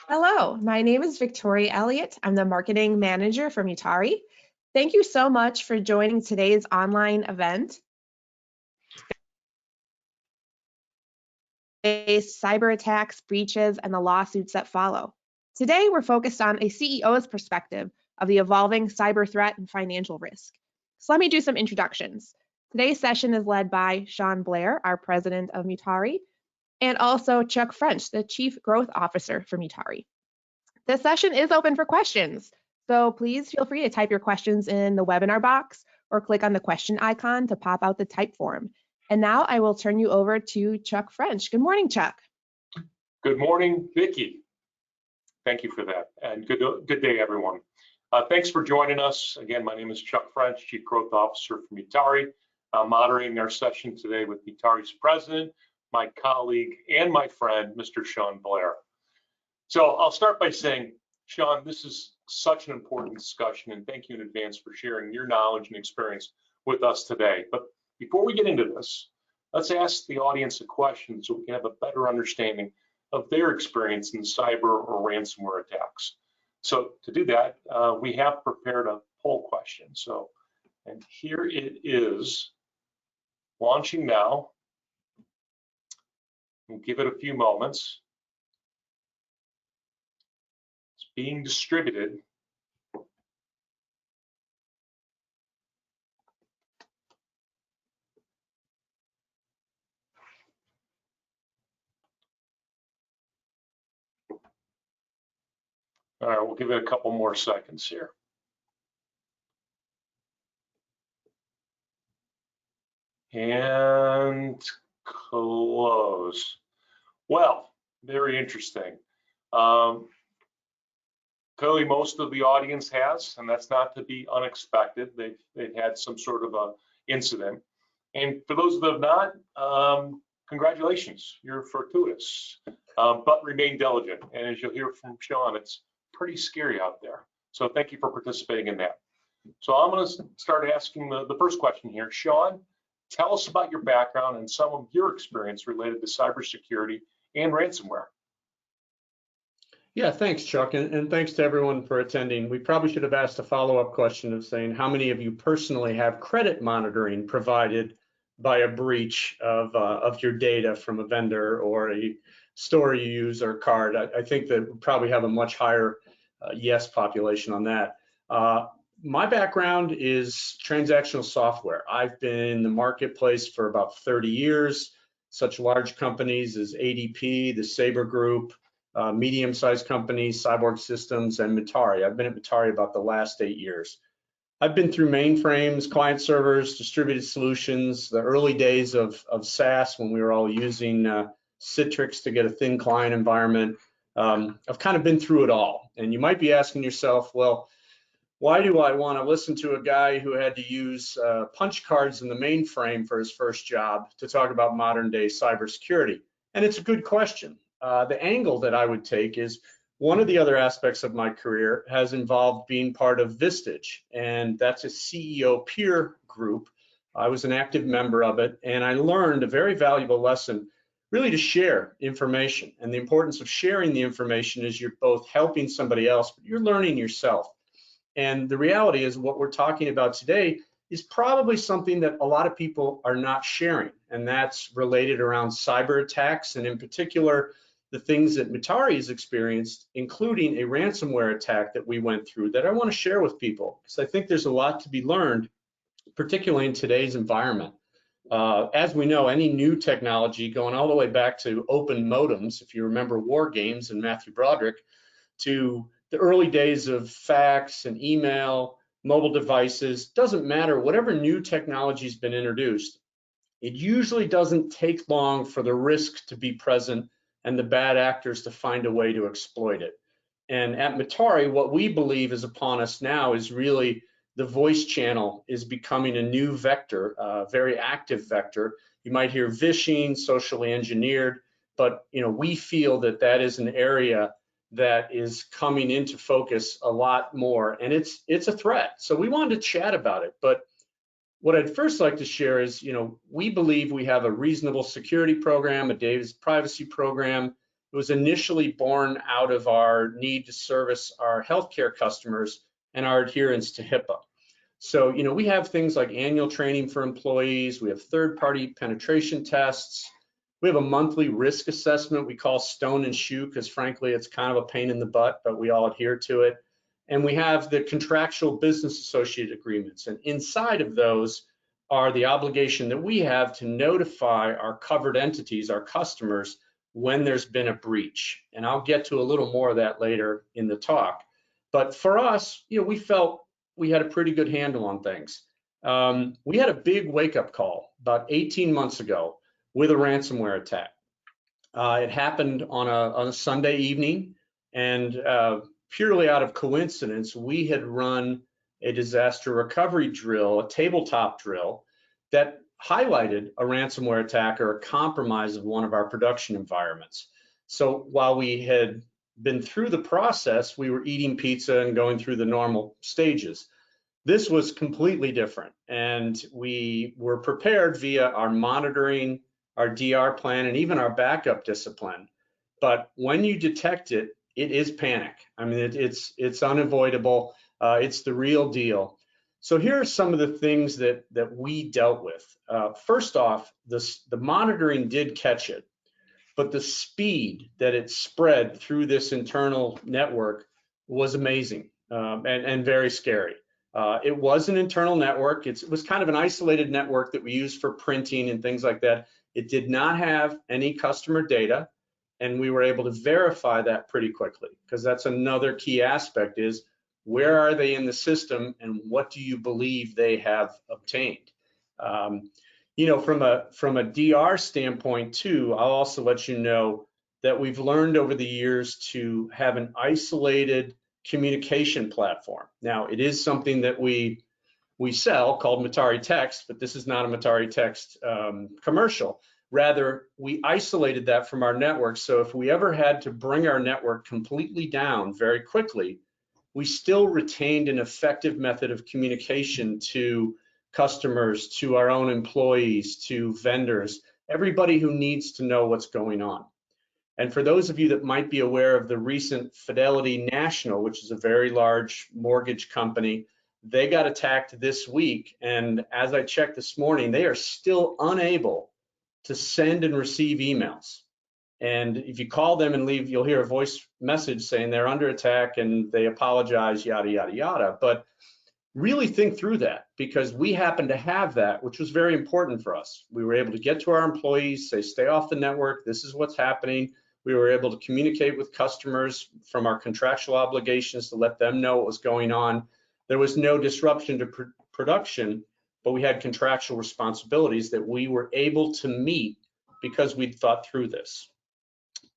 Hello, my name is Victoria Elliott. I'm the marketing manager for Mutare. Thank you so much for joining today's online event, cyber attacks, breaches, and the lawsuits that follow. Today, we're focused on a CEO's perspective of the evolving cyber threat and financial risk. So let me do some introductions. Today's session is led by Sean Blair, our president of Mutare, and also Chuck French, the Chief Growth Officer for Mutare. This session is open for questions, so please feel free to type your questions in the webinar box or click on the question icon to pop out the type form. And now I will turn you over to Chuck French. Good morning, Chuck. Good morning, Vicki. Thank you for that, and good day, everyone. Thanks for joining us. Again, my name is Chuck French, Chief Growth Officer for Mutare. I'm moderating our session today with Mutare's president, my colleague, and my friend, Mr. Sean Blair. So I'll start by saying, Sean, this is such an important discussion, and thank you in advance for sharing your knowledge and experience with us today. But before we get into this, let's ask the audience a question so we can have a better understanding of their experience in cyber or ransomware attacks. So to do that, we have prepared a poll question. And here it is, launching now. We'll give it a few moments. It's being distributed. All right, we'll give it a couple more seconds here. And close. Well, very interesting. Clearly, most of the audience has, and that's not to be unexpected. They've had some sort of a incident. And for those that have not, congratulations, you're fortuitous, but remain diligent. And as you'll hear from Sean, it's pretty scary out there. So thank you for participating in that. So I'm going to start asking the first question here. Sean, tell us about your background and some of your experience related to cybersecurity and ransomware. Yeah, thanks, Chuck, and thanks to everyone for attending. We probably should have asked a follow-up question of saying how many of you personally have credit monitoring provided by a breach of your data from a vendor or a store you use or card. I think that we probably have a much higher yes population on that. My background is transactional software. I've been in the marketplace for about 30 years, such large companies as ADP, the Sabre Group, medium-sized companies, Cyborg Systems, and Mutare. I've been at Mutare about the last 8 years. I've been through mainframes, client servers, distributed solutions, the early days of SaaS when we were all using Citrix to get a thin client environment. I've kind of been through it all. And you might be asking yourself, well, why do I want to listen to a guy who had to use punch cards in the mainframe for his first job to talk about modern day cybersecurity? And it's a good question. The angle that I would take is one of the other aspects of my career has involved being part of Vistage, and that's a CEO peer group. I was an active member of it, and I learned a very valuable lesson really to share information. And the importance of sharing the information is you're both helping somebody else, but you're learning yourself. And the reality is what we're talking about today is probably something that a lot of people are not sharing, and that's related around cyber attacks, and in particular, the things that Mutare has experienced, including a ransomware attack that we went through that I want to share with people, because I think there's a lot to be learned, particularly in today's environment. As we know, any new technology, going all the way back to open modems, if you remember War Games and Matthew Broderick, to the early days of fax and email, mobile devices, doesn't matter, whatever new technology has been introduced, it usually doesn't take long for the risk to be present and the bad actors to find a way to exploit it. And at Mutare, what we believe is upon us now is really the voice channel is becoming a new vector, a very active vector. You might hear phishing, socially engineered, but we feel that that is an area that is coming into focus a lot more, and it's a threat. So we wanted to chat about it, but what I'd first like to share is, we believe we have a reasonable security program, a data privacy program, It was initially born out of our need to service our healthcare customers and our adherence to HIPAA. So, we have things like annual training for employees. We have third-party penetration tests. We have a monthly risk assessment we call Stone and Shoe, because frankly, it's kind of a pain in the butt, but we all adhere to it. And we have the contractual business associate agreements. And inside of those are the obligation that we have to notify our covered entities, our customers, when there's been a breach. And I'll get to a little more of that later in the talk. But for us, we felt we had a pretty good handle on things. We had a big wake-up call about 18 months ago with a ransomware attack. It happened on a Sunday evening, and purely out of coincidence, we had run a disaster recovery drill, a tabletop drill, that highlighted a ransomware attack or a compromise of one of our production environments. So while we had been through the process, we were eating pizza and going through the normal stages. This was completely different, and we were prepared via our monitoring, our DR plan, and even our backup discipline. But when you detect it, it is panic. I mean, it's unavoidable. It's the real deal. So here are some of the things that we dealt with. First off, the monitoring did catch it, but the speed that it spread through this internal network was amazing and very scary. It was an internal network. It was kind of an isolated network that we used for printing and things like that. It did not have any customer data, and we were able to verify that pretty quickly, because that's another key aspect is, where are they in the system and what do you believe they have obtained? From a DR standpoint too, I'll also let you know that we've learned over the years to have an isolated communication platform. Now, it is something that we sell called Mutare Text, but this is not a Mutare Text commercial. Rather, we isolated that from our network. So if we ever had to bring our network completely down very quickly, we still retained an effective method of communication to customers, to our own employees, to vendors, everybody who needs to know what's going on. And for those of you that might be aware of the recent Fidelity National, which is a very large mortgage company, they got attacked this week. And as I checked this morning, they are still unable to send and receive emails. And if you call them and leave, you'll hear a voice message saying they're under attack and they apologize, yada, yada, yada. But really think through that, because we happen to have that, which was very important for us. We were able to get to our employees, say, stay off the network, this is what's happening. We were able to communicate with customers from our contractual obligations to let them know what was going on. There was no disruption to production, but we had contractual responsibilities that we were able to meet because we'd thought through this.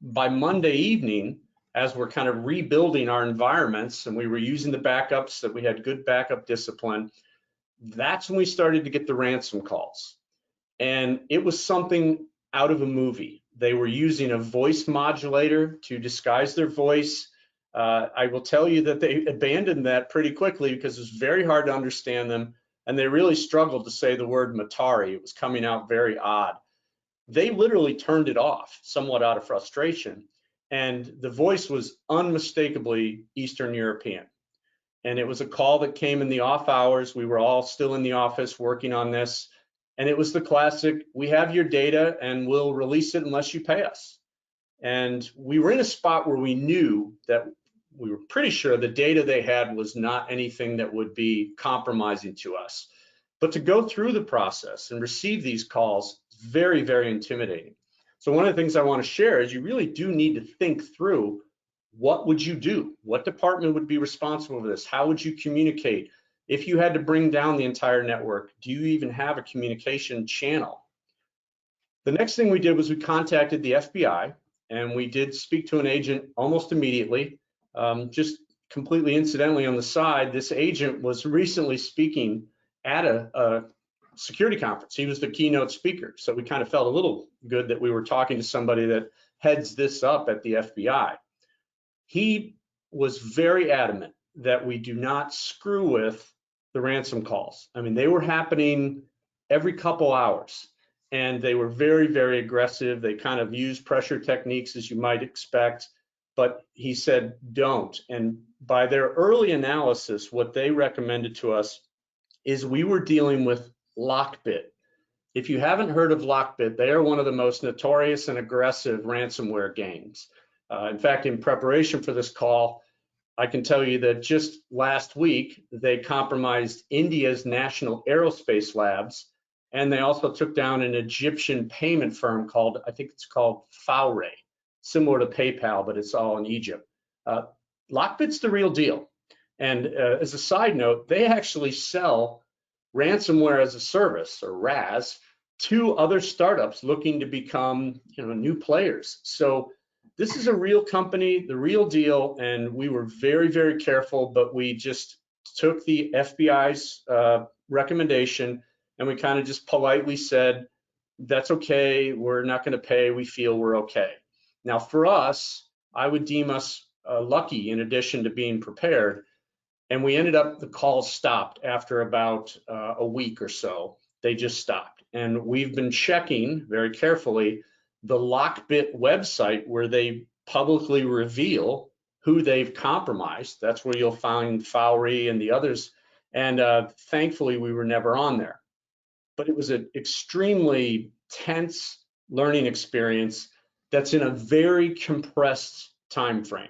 By Monday evening, as we're kind of rebuilding our environments and we were using the backups, that we had good backup discipline, that's when we started to get the ransom calls. And it was something out of a movie. They were using a voice modulator to disguise their voice. I will tell you that they abandoned that pretty quickly because it was very hard to understand them, and they really struggled to say the word Mutare. It was coming out very odd. They literally turned it off, somewhat out of frustration, and the voice was unmistakably Eastern European. And it was a call that came in the off hours. We were all still in the office working on this, and it was the classic, we have your data and we'll release it unless you pay us. And we were in a spot where we knew that we were pretty sure the data they had was not anything that would be compromising to us. But to go through the process and receive these calls is very, very intimidating. So one of the things I want to share is you really do need to think through, what would you do? What department would be responsible for this? How would you communicate? If you had to bring down the entire network, do you even have a communication channel? The next thing we did was we contacted the FBI, and we did speak to an agent almost immediately. Just completely incidentally on the side, this agent was recently speaking at a security conference. He was the keynote speaker. So we kind of felt a little good that we were talking to somebody that heads this up at the FBI. He was very adamant that we do not screw with the ransom calls. I mean, they were happening every couple hours. and they were very, very aggressive. They kind of used pressure techniques, as you might expect, but he said, don't. And by their early analysis, what they recommended to us is we were dealing with Lockbit. If you haven't heard of Lockbit, they are one of the most notorious and aggressive ransomware gangs. In fact, in preparation for this call, I can tell you that just last week, they compromised India's national aerospace labs, and they also took down an Egyptian payment firm called, I think it's called Faure, similar to PayPal, but it's all in Egypt. Lockbit's the real deal. And as a side note, they actually sell ransomware as a service, or RAS, to other startups looking to become, new players. So this is a real company, the real deal, and we were very, very careful, but we just took the FBI's recommendation, and we kind of just politely said, that's okay, we're not going to pay, we feel we're okay. Now for us, I would deem us lucky in addition to being prepared, and we ended up, the calls stopped after about a week or so. They just stopped. And we've been checking very carefully the Lockbit website where they publicly reveal who they've compromised. That's where you'll find Faure and the others. And thankfully, we were never on there. But it was an extremely tense learning experience that's in a very compressed time frame.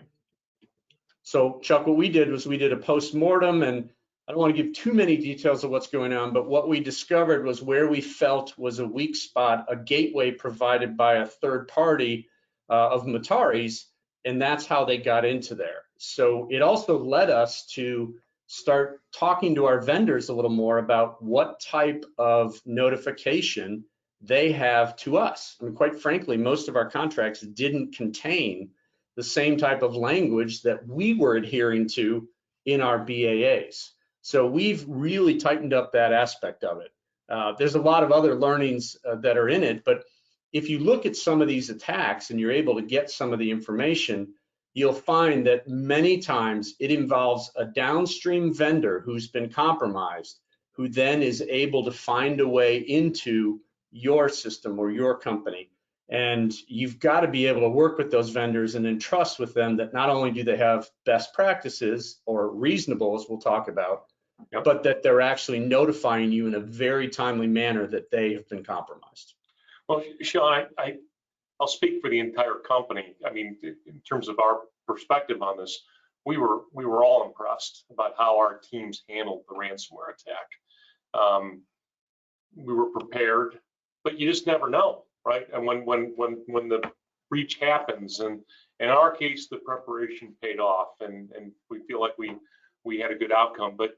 So Chuck, what we did was we did a post-mortem, and I don't want to give too many details of what's going on, but what we discovered was where we felt was a weak spot, a gateway provided by a third party of Mutare's, and that's how they got into there. So it also led us to start talking to our vendors a little more about what type of notification they have to us. I mean, quite frankly, most of our contracts didn't contain the same type of language that we were adhering to in our BAAs. So we've really tightened up that aspect of it. There's a lot of other learnings that are in it, but if you look at some of these attacks and you're able to get some of the information, you'll find that many times it involves a downstream vendor who's been compromised, who then is able to find a way into your system or your company. And you've got to be able to work with those vendors and entrust with them that not only do they have best practices, or reasonable, as we'll talk about, Yep. but that they're actually notifying you in a very timely manner that they have been compromised. Well, Sean, I'll speak for the entire company. I mean, in terms of our perspective on this, we were all impressed about how our teams handled the ransomware attack. We were prepared, but you just never know, right? And when the breach happens, and in our case, the preparation paid off, and we feel like we had a good outcome. But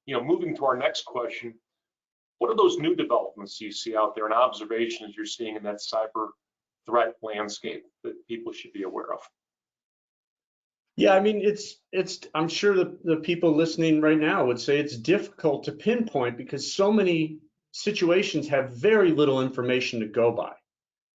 moving to our next question, what are those new developments you see out there and observations you're seeing in that cyber threat landscape that people should be aware of? Yeah, I mean, it's I'm sure the people listening right now would say it's difficult to pinpoint because so many situations have very little information to go by,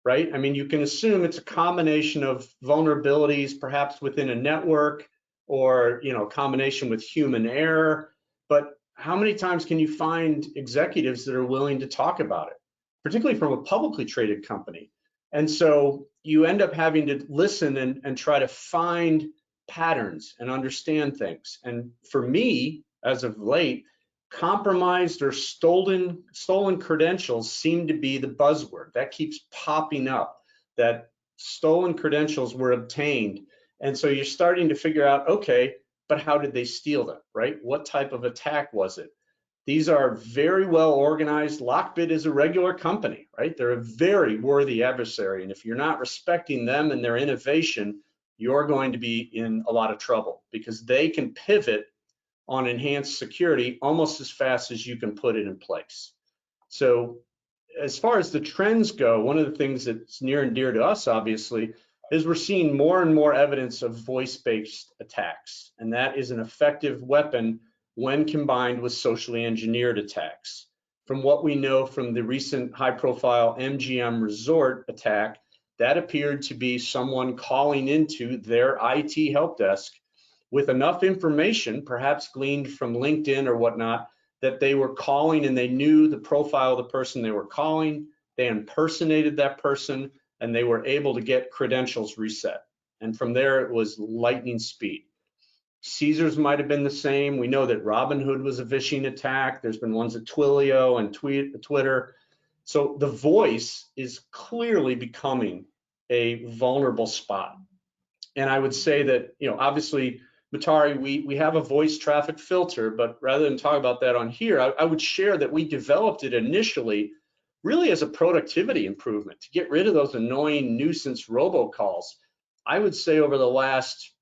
right? I mean, you can assume it's a combination of vulnerabilities, perhaps within a network, or a combination with human error. But how many times can you find executives that are willing to talk about it, particularly from a publicly traded company? And so you end up having to listen and try to find patterns and understand things. And for me, as of late, compromised or stolen credentials seem to be the buzzword that keeps popping up, that stolen credentials were obtained. And so you're starting to figure out, okay, but how did they steal them, right? What type of attack was it? These are very well organized. Lockbit is a regular company, right? They're a very worthy adversary. And if you're not respecting them and their innovation, you're going to be in a lot of trouble because they can pivot on enhanced security almost as fast as you can put it in place. So as far as the trends go, one of the things that's near and dear to us, obviously, is we're seeing more and more evidence of voice-based attacks. And that is an effective weapon when combined with socially engineered attacks. From what we know from the recent high-profile MGM Resort attack, that appeared to be someone calling into their IT help desk with enough information, perhaps gleaned from LinkedIn or whatnot, that they were calling and they knew the profile of the person they were calling, they impersonated that person, and they were able to get credentials reset. And from there, it was lightning speed. Caesars might have been the same. We know that Robinhood was a phishing attack. There's been ones at Twilio and Twitter. So the voice is clearly becoming a vulnerable spot. And I would say that, obviously, Mutare, we have a voice traffic filter, but rather than talk about that on here, I would share that we developed it initially really as a productivity improvement to get rid of those annoying nuisance robocalls. I would say over the last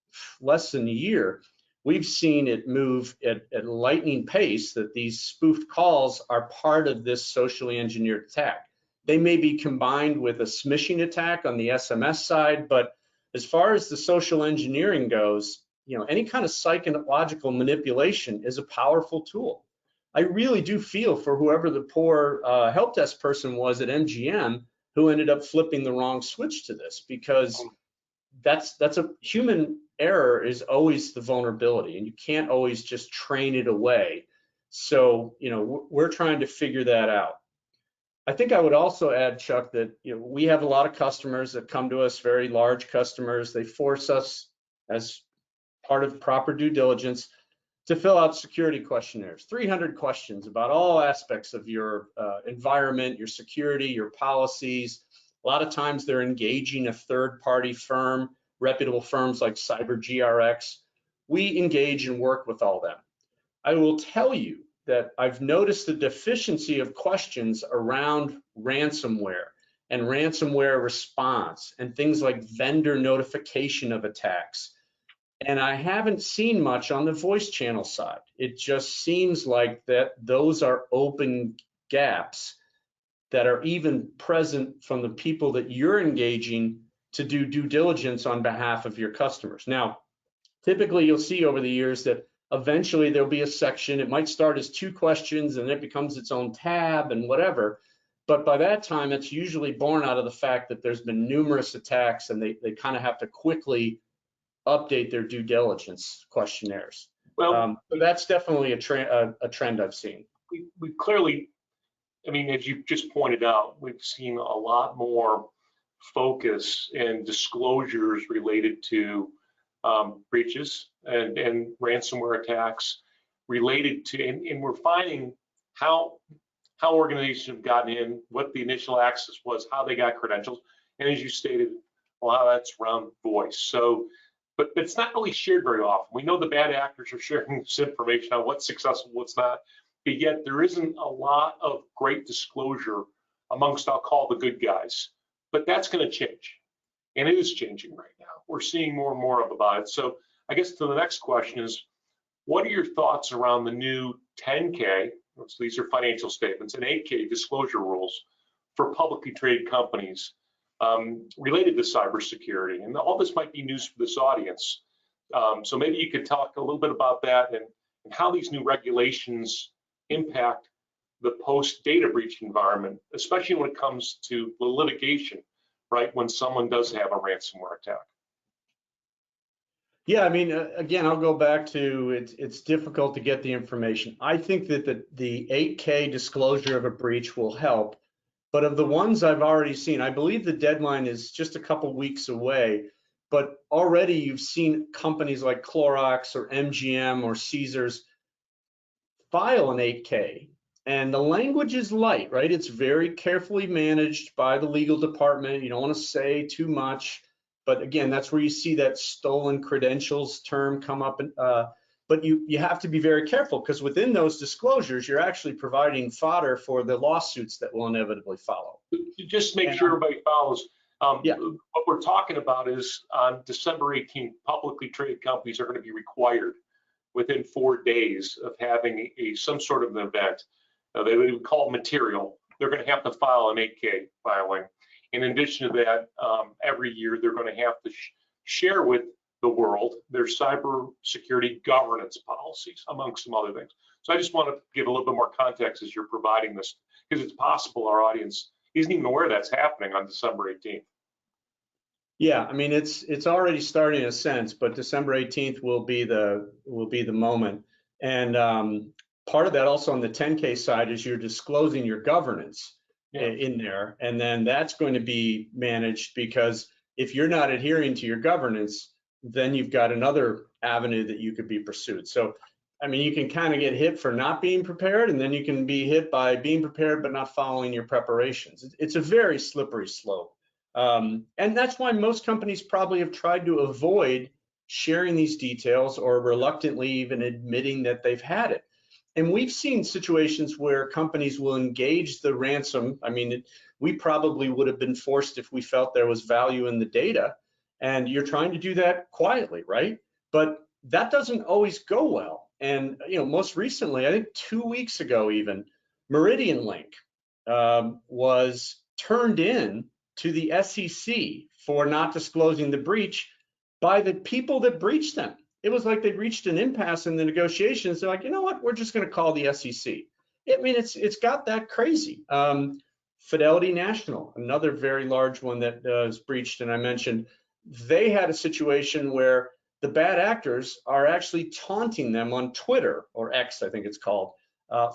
less than a year, we've seen it move at lightning pace, that these spoofed calls are part of this socially engineered attack. They may be combined with a smishing attack on the SMS side, but as far as the social engineering goes, any kind of psychological manipulation is a powerful tool. I really do feel for whoever the poor help desk person was at MGM who ended up flipping the wrong switch to this, because that's a human error is always the vulnerability, and you can't always just train it away. So, we're trying to figure that out. I think I would also add, Chuck, that we have a lot of customers that come to us, very large customers. They force us, as part of proper due diligence, to fill out security questionnaires, 300 questions about all aspects of your environment, your security, your policies. A lot of times they're engaging a third-party firm, reputable firms like Cyberattacks. We engage and work with all them. I will tell you that I've noticed the deficiency of questions around ransomware and ransomware response and things like vendor notification of attacks. And I haven't seen much on the voice channel side. It just seems like that those are open gaps that are even present from the people that you're engaging to do due diligence on behalf of your customers. Now, typically you'll see over the years that eventually there'll be a section. It might start as 2 questions and it becomes its own tab and whatever. But by that time, it's usually born out of the fact that there's been numerous attacks and they kind of have to quickly update their due diligence questionnaires. Well, so that's definitely a trend I've seen. We clearly, as you just pointed out, we've seen a lot more focus and disclosures related to breaches and ransomware attacks related to, and we're finding how organizations have gotten in, what the initial access was, how they got credentials, and as you stated, well, how that's around voice. So, but it's not really shared very often. We know the bad actors are sharing this information on what's successful, what's not, but yet there isn't a lot of great disclosure amongst, I'll call, the good guys. But that's going to change, and it is changing right now. We're seeing more and more about it. So I guess to the next question is, what are your thoughts around the new 10K, so these are financial statements, and 8K disclosure rules for publicly traded companies related to cybersecurity? And all this might be news for this audience. So maybe you could talk a little bit about that and how these new regulations impact the post-data breach environment, especially when it comes to the litigation, right, when someone does have a ransomware attack. Yeah, again, I'll go back to it's difficult to get the information. I think that the 8K disclosure of a breach will help, but of the ones I've already seen, I believe the deadline is just a couple weeks away, but already you've seen companies like Clorox or MGM or Caesars file an 8K, and the language is light, right? It's very carefully managed by the legal department. You don't want to say too much. But again, that's where you see that stolen credentials term come up. But you have to be very careful, because within those disclosures, you're actually providing fodder for the lawsuits that will inevitably follow. Just make sure everybody follows. Yeah. What we're talking about is on December 18th, publicly traded companies are going to be required within 4 days of having some sort of an event. They would call material. They're going to have to file an 8K filing. In addition to that, every year they're going to have to share with the world their cybersecurity governance policies, amongst some other things. So I just want to give a little bit more context as you're providing this, because it's possible our audience isn't even aware that's happening on December 18th. Yeah, it's already starting in a sense, but December 18th will be the moment. And part of that also on the 10K side is you're disclosing your governance. in there, and then that's going to be managed, because if you're not adhering to your governance, then you've got another avenue that you could be pursued. So, I mean, you can kind of get hit for not being prepared, and then you can be hit by being prepared but not following your preparations. It's a very slippery slope. And that's why most companies probably have tried to avoid sharing these details, or reluctantly even admitting that they've had it. And we've seen situations where companies will engage the ransom. I mean, we probably would have been forced if we felt there was value in the data, and you're trying to do that quietly, right? But that doesn't always go well. And most recently, I think 2 weeks ago even, Meridian Link was turned in to the SEC for not disclosing the breach by the people that breached them. It was like they'd reached an impasse in the negotiations. They're like, you know what, we're just going to call the SEC. I mean, it's got that crazy. Fidelity National, another very large one that was breached, and I mentioned, they had a situation where the bad actors are actually taunting them on Twitter, or X, I think it's called,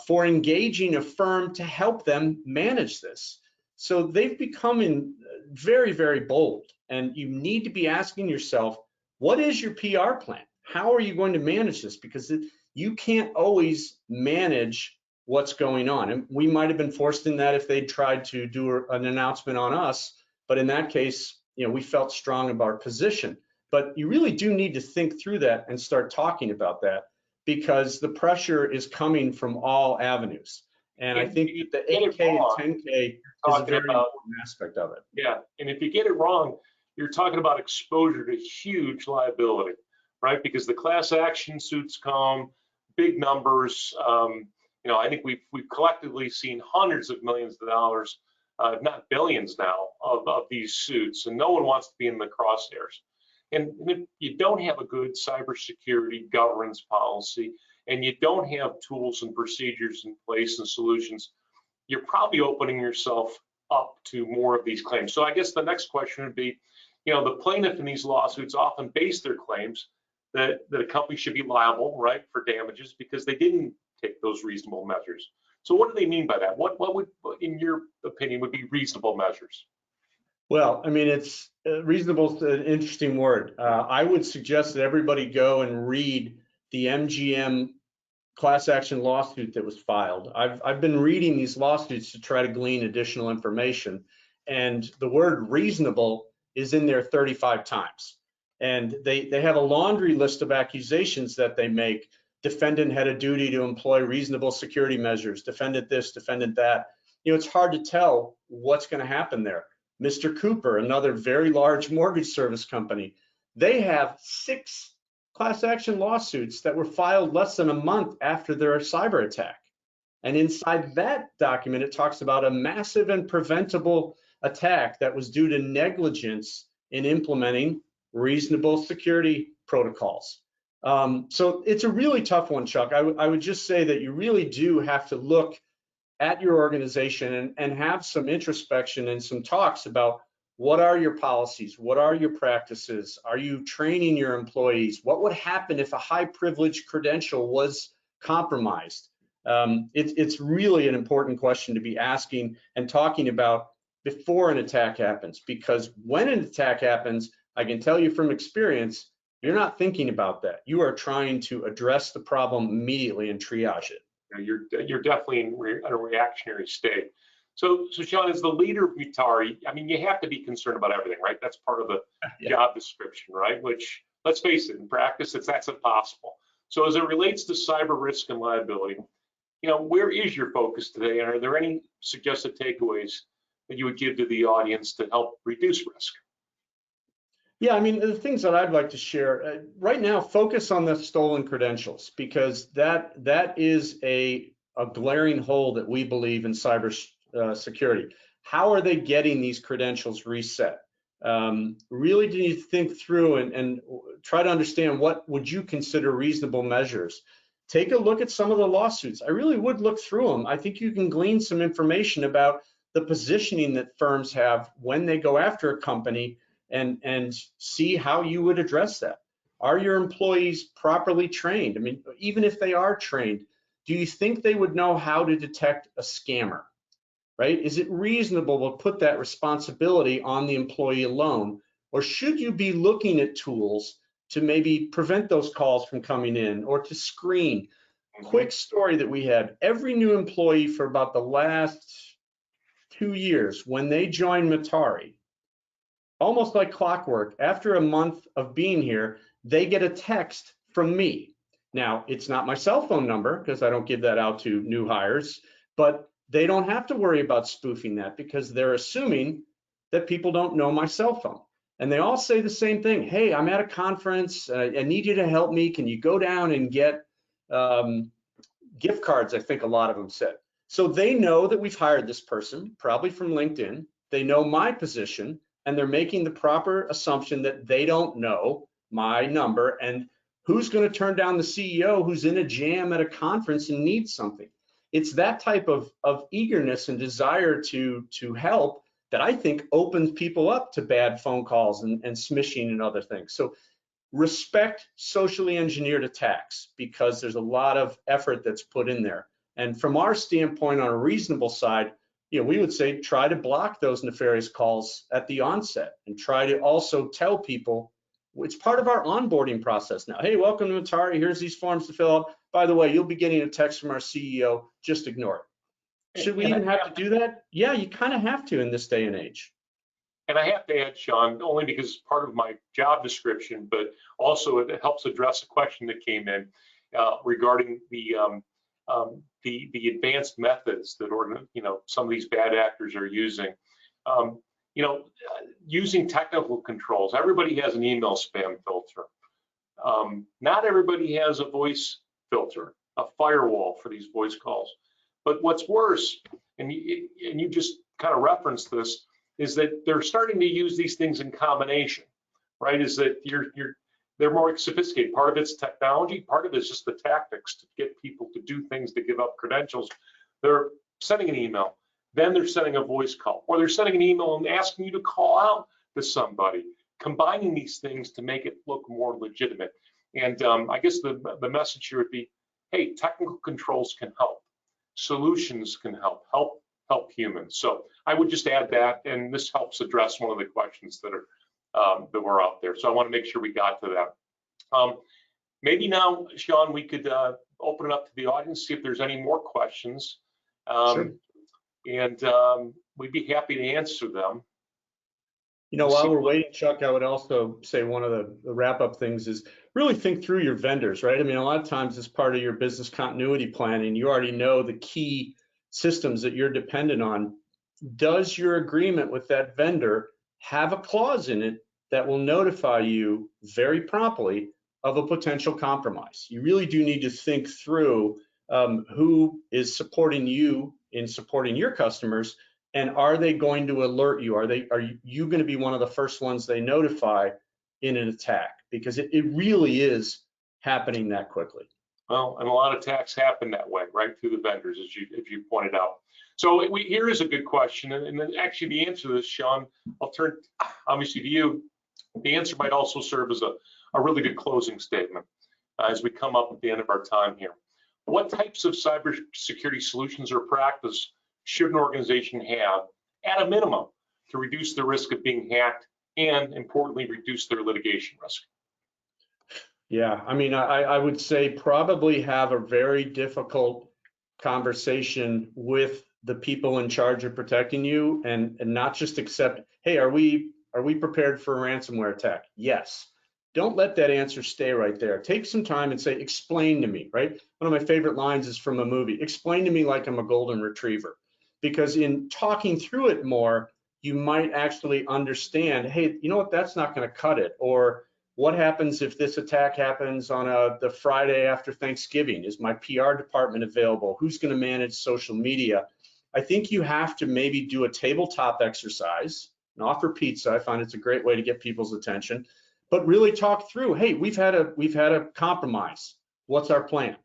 for engaging a firm to help them manage this. So they've become very, very bold, and you need to be asking yourself, what is your PR plan? How are you going to manage this? Because you can't always manage what's going on. And we might have been forced in that if they tried to do an announcement on us, but in that case, we felt strong about our position. But you really do need to think through that and start talking about that, because the pressure is coming from all avenues. And I think the 8K and 10K is a very important aspect of it. Yeah, and if you get it wrong, you're talking about exposure to huge liability, right? Because the class action suits come, big numbers. I think we've collectively seen hundreds of millions of dollars, if not billions now, of these suits, and no one wants to be in the crosshairs. And if you don't have a good cybersecurity governance policy, and you don't have tools and procedures in place and solutions, you're probably opening yourself up to more of these claims. So I guess the next question would be, the plaintiff in these lawsuits often base their claims that a company should be liable, right, for damages because they didn't take those reasonable measures. So what do they mean by that? What would, in your opinion, would be reasonable measures? Well, I mean, it's reasonable is an interesting word. I would suggest that everybody go and read the MGM class action lawsuit that was filed. I've been reading these lawsuits to try to glean additional information, and the word reasonable is in there 35 times. And they have a laundry list of accusations that they make. Defendant had a duty to employ reasonable security measures, defendant this, defendant that. It's hard to tell what's going to happen there. Mr. Cooper, another very large mortgage service company, they have 6 class action lawsuits that were filed less than a month after their cyber attack. And inside that document, it talks about a massive and preventable attack that was due to negligence in implementing reasonable security protocols. So it's a really tough one, Chuck. I would just say that you really do have to look at your organization and have some introspection and some talks about what are your policies, what are your practices, are you training your employees, what would happen if a high privilege credential was compromised. It's really an important question to be asking and talking about before an attack happens, because when an attack happens, I can tell you from experience, you're not thinking about that. You are trying to address the problem immediately and triage it. You're definitely in a reactionary state. So Sean, as the leader of Mutare, I mean, you have to be concerned about everything, right? That's part of the job description, right? Which, let's face it, in practice, that's impossible. So as it relates to cyber risk and liability, where is your focus today? And are there any suggested takeaways that you would give to the audience to help reduce risk? Yeah, I mean, the things that I'd like to share right now, focus on the stolen credentials, because that is a glaring hole that we believe in cyber security. How are they getting these credentials reset? Really do you think through and try to understand what would you consider reasonable measures? Take a look at some of the lawsuits. I really would look through them. I think you can glean some information about the positioning that firms have when they go after a company and see how you would address that. Are your employees properly trained? I mean, even if they are trained, do you think they would know how to detect a scammer, right? Is it reasonable to put that responsibility on the employee alone? Or should you be looking at tools to maybe prevent those calls from coming in or to screen? Quick story that we had, every new employee for about the last 2 years, when they join Mutare, almost like clockwork, after a month of being here, they get a text from me. Now, it's not my cell phone number because I don't give that out to new hires, but they don't have to worry about spoofing that because they're assuming that people don't know my cell phone. And they all say the same thing. Hey, I'm at a conference. I need you to help me. Can you go down and get gift cards? I think a lot of them said. So they know that we've hired this person, probably from LinkedIn. They know my position, and they're making the proper assumption that they don't know my number and who's going to turn down the CEO who's in a jam at a conference and needs something. It's that type of eagerness and desire to help that I think opens people up to bad phone calls and smishing and other things. So respect socially engineered attacks because there's a lot of effort that's put in there. And from our standpoint on a reasonable side, we would say try to block those nefarious calls at the onset and try to also tell people it's part of our onboarding process now. Hey, welcome to Mutare. Here's these forms to fill out. By the way, you'll be getting a text from our CEO. Just ignore it. Should we even have to do that? Yeah, you kind of have to in this day and age. And I have to add, Sean, only because it's part of my job description, but also it helps address a question that came in regarding the advanced methods that some of these bad actors are using. Using technical controls. Everybody has an email spam filter. Not everybody has a voice filter, a firewall for these voice calls. But what's worse, and you just kind of referenced this, is that they're starting to use these things in combination, right? Is that they're more sophisticated. Part of it's technology, part of it's just the tactics to get people to do things, to give up credentials. They're sending an email, then they're sending a voice call, or they're sending an email and asking you to call out to somebody, combining these things to make it look more legitimate. And I guess the message here would be, hey, technical controls can help. Solutions can help humans. So I would just add that, and this helps address one of the questions that were out there. So I want to make sure we got to that. Maybe now, Sean, we could open it up to the audience, see if there's any more questions. Sure. And we'd be happy to answer them. While we're waiting, Chuck, I would also say one of the wrap-up things is really think through your vendors, right? I mean, a lot of times as part of your business continuity planning, you already know the key systems that you're dependent on. Does your agreement with that vendor have a clause in it that will notify you very promptly of a potential compromise? You really do need to think through who is supporting you in supporting your customers, and are they going to alert you? Are you going to be one of the first ones they notify in an attack? Because it really is happening that quickly. Well, and a lot of attacks happen that way, right, through the vendors, as you pointed out. So here is a good question, and then actually the answer to this, Sean, I'll turn obviously to you. The answer might also serve as a really good closing statement as we come up at the end of our time here. What types of cybersecurity solutions or practice should an organization have at a minimum to reduce the risk of being hacked and, importantly, reduce their litigation risk? Yeah, I mean, I would say probably have a very difficult conversation with the people in charge of protecting you, and not just accept, hey, are we prepared for a ransomware attack? Yes. Don't let that answer stay right there. Take some time and say, explain to me, right? One of my favorite lines is from a movie. Explain to me like I'm a golden retriever. Because in talking through it more, you might actually understand, hey, you know what, that's not going to cut it. Or what happens if this attack happens on the Friday after Thanksgiving? Is my PR department available? Who's going to manage social media? I think you have to maybe do a tabletop exercise and offer pizza. I find it's a great way to get people's attention, but really talk through, hey, we've had a compromise. What's our plan?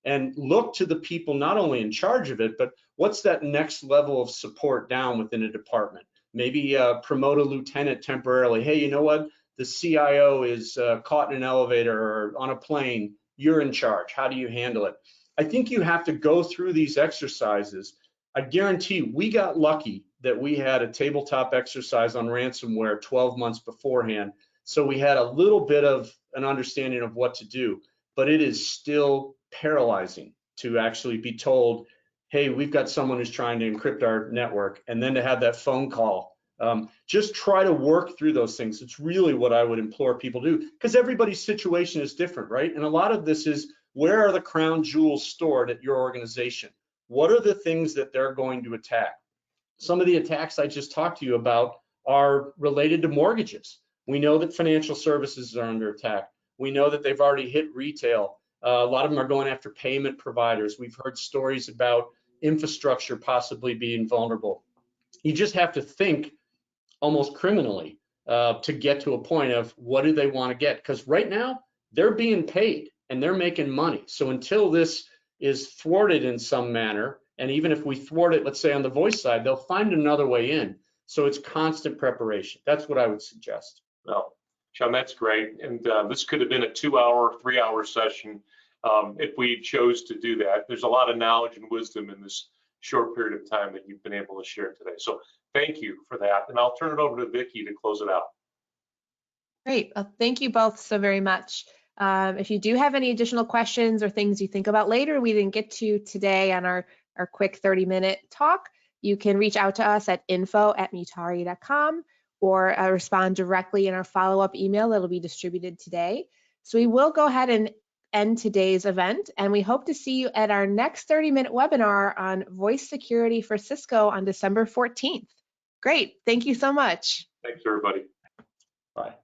And look to the people not only in charge of it, but what's that next level of support down within a department? Maybe promote a lieutenant temporarily. Hey, you know what? The CIO is caught in an elevator or on a plane. You're in charge. How do you handle it? I think you have to go through these exercises I guarantee we got lucky that we had a tabletop exercise on ransomware 12 months beforehand. So we had a little bit of an understanding of what to do, but it is still paralyzing to actually be told, hey, we've got someone who's trying to encrypt our network, and then to have that phone call. Just try to work through those things. It's really what I would implore people to do, because everybody's situation is different, right? And a lot of this is, where are the crown jewels stored at your organization? What are the things that they're going to attack? Some of the attacks I just talked to you about are related to mortgages. We know that financial services are under attack. We know that they've already hit retail. A lot of them are going after payment providers. We've heard stories about infrastructure possibly being vulnerable. You just have to think almost criminally to get to a point of, what do they want to get? Because right now they're being paid and they're making money. So until this is thwarted in some manner, and even if we thwart it, let's say on the voice side, they'll find another way in. So it's constant preparation. That's what I would suggest. Well, Sean, that's great. And this could have been a 2-hour, 3-hour session if we chose to do that. There's a lot of knowledge and wisdom in this short period of time that you've been able to share today. So thank you for that. And I'll turn it over to Vicki to close it out. Great. Well, thank you both so very much. If you do have any additional questions or things you think about later we didn't get to today on our quick 30-minute talk, you can reach out to us at info@mutare.com or respond directly in our follow-up email that'll be distributed today. So we will go ahead and end today's event, and we hope to see you at our next 30-minute webinar on voice security for Cisco on December 14th. Great. Thank you so much. Thanks, everybody. Bye.